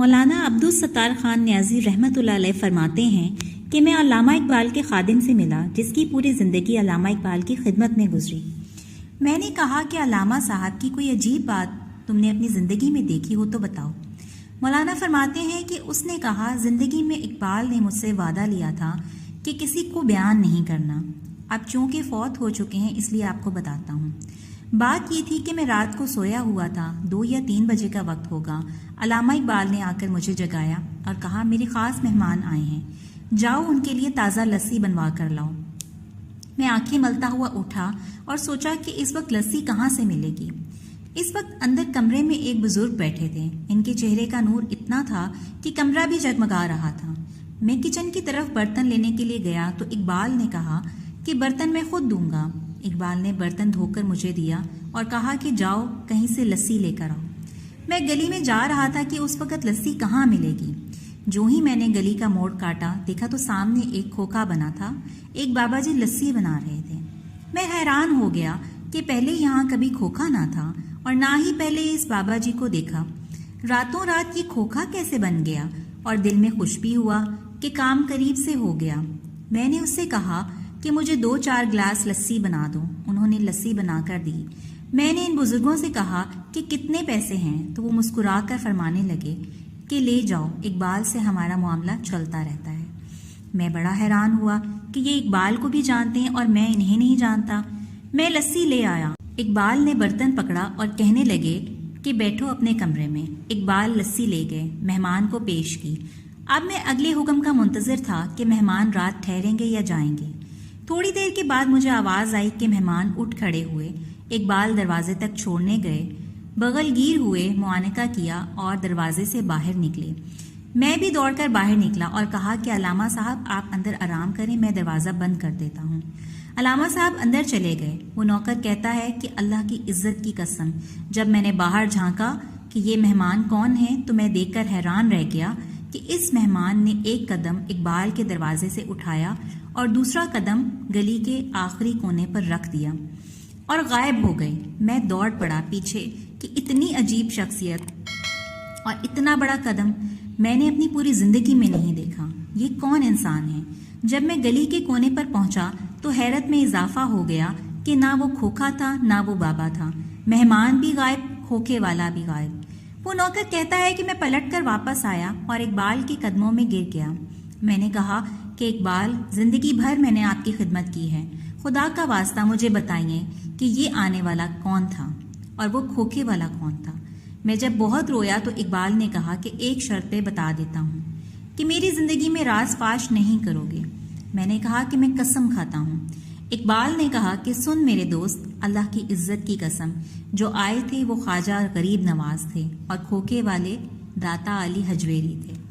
مولانا عبدالستار خان نیازی رحمۃ اللہ علیہ فرماتے ہیں کہ میں علامہ اقبال کے خادم سے ملا جس کی پوری زندگی علامہ اقبال کی خدمت میں گزری۔ میں نے کہا کہ علامہ صاحب کی کوئی عجیب بات تم نے اپنی زندگی میں دیکھی ہو تو بتاؤ۔ مولانا فرماتے ہیں کہ اس نے کہا، زندگی میں اقبال نے مجھ سے وعدہ لیا تھا کہ کسی کو بیان نہیں کرنا۔ اب چونکہ فوت ہو چکے ہیں اس لیے آپ کو بتاتا ہوں۔ بات یہ تھی کہ میں رات کو سویا ہوا تھا، 2 یا 3 بجے کا وقت ہوگا۔ علامہ اقبال نے آ کر مجھے جگایا اور کہا، میرے خاص مہمان آئے ہیں، جاؤ ان کے لیے تازہ لسی بنوا کر لاؤ۔ میں آنکھیں ملتا ہوا اٹھا اور سوچا کہ اس وقت لسی کہاں سے ملے گی۔ اس وقت اندر کمرے میں ایک بزرگ بیٹھے تھے۔ ان کے چہرے کا نور اتنا تھا کہ کمرہ بھی جگمگا رہا تھا۔ میں کچن کی طرف برتن لینے کے لیے گیا تو اقبال نے کہا کہ برتن میں خود دوں گا۔ اقبال نے برتن دھو کر مجھے دیا اور کہا کہ جاؤ کہیں سے لسی لے کر آؤ۔ میں گلی میں جا رہا تھا کہ اس وقت لسی کہاں ملے گی۔ جو ہی میں نے گلی کا موڑ کاٹا دیکھا تو سامنے ایک کھوکھا بنا تھا۔ ایک بابا جی لسی بنا رہے تھے۔ میں حیران ہو گیا کہ پہلے یہاں کبھی کھوکھا نہ تھا اور نہ ہی پہلے اس بابا جی کو دیکھا۔ راتوں رات یہ کھوکھا کیسے بن گیا؟ اور دل میں خوش بھی ہوا کہ کام قریب سے ہو گیا۔ میں نے اس سے کہا کہ مجھے 2-4 گلاس لسی بنا دو۔ انہوں نے لسی بنا کر دی۔ میں نے ان بزرگوں سے کہا کہ کتنے پیسے ہیں تو وہ مسکرا کر فرمانے لگے کہ لے جاؤ، اقبال سے ہمارا معاملہ چلتا رہتا ہے۔ میں بڑا حیران ہوا کہ یہ اقبال کو بھی جانتے ہیں اور میں انہیں نہیں جانتا۔ میں لسی لے آیا۔ اقبال نے برتن پکڑا اور کہنے لگے کہ بیٹھو اپنے کمرے میں۔ اقبال لسی لے گئے، مہمان کو پیش کی۔ اب میں اگلے حکم کا منتظر تھا کہ مہمان رات ٹھہریں گے یا جائیں گے۔ تھوڑی دیر کے بعد مجھے آواز آئی کہ مہمان اٹھ کھڑے ہوئے۔ اقبال دروازے تک چھوڑنے گئے، بغل گیر ہوئے، معانقہ کیا اور دروازے سے باہر نکلے۔ میں بھی دوڑ کر باہر نکلا اور کہا کہ علامہ صاحب آپ اندر آرام کریں، میں دروازہ بند کر دیتا ہوں۔ علامہ صاحب اندر چلے گئے۔ وہ نوکر کہتا ہے کہ اللہ کی عزت کی قسم، جب میں نے باہر جھانکا کہ یہ مہمان کون ہیں تو میں دیکھ کر حیران رہ گیا کہ اس مہمان نے ایک قدم اقبال کے دروازے سے اٹھایا اور دوسرا قدم گلی کے آخری کونے پر رکھ دیا اور غائب ہو گئے۔ میں دوڑ پڑا پیچھے کہ اتنی عجیب شخصیت اور اتنا بڑا قدم میں نے اپنی پوری زندگی میں نہیں دیکھا۔ یہ کون انسان ہے؟ جب میں گلی کے کونے پر پہنچا تو حیرت میں اضافہ ہو گیا کہ نہ وہ کھوکھا تھا نہ وہ بابا تھا۔ مہمان بھی غائب، کھوکھے والا بھی غائب۔ وہ نوکر کہتا ہے کہ میں پلٹ کر واپس آیا اور اقبال کے قدموں میں گر گیا۔ میں نے کہا کہ اقبال، زندگی بھر میں نے آپ کی خدمت کی ہے، خدا کا واسطہ مجھے بتائیے کہ یہ آنے والا کون تھا اور وہ کھوکھے والا کون تھا۔ میں جب بہت رویا تو اقبال نے کہا کہ ایک شرط پہ بتا دیتا ہوں کہ میری زندگی میں راز فاش نہیں کرو گے۔ میں نے کہا کہ میں قسم کھاتا ہوں۔ اقبال نے کہا کہ سن میرے دوست، اللہ کی عزت کی قسم، جو آئے تھے وہ خواجہ غریب نواز تھے اور کھوکھے والے داتا علی حجویری تھے۔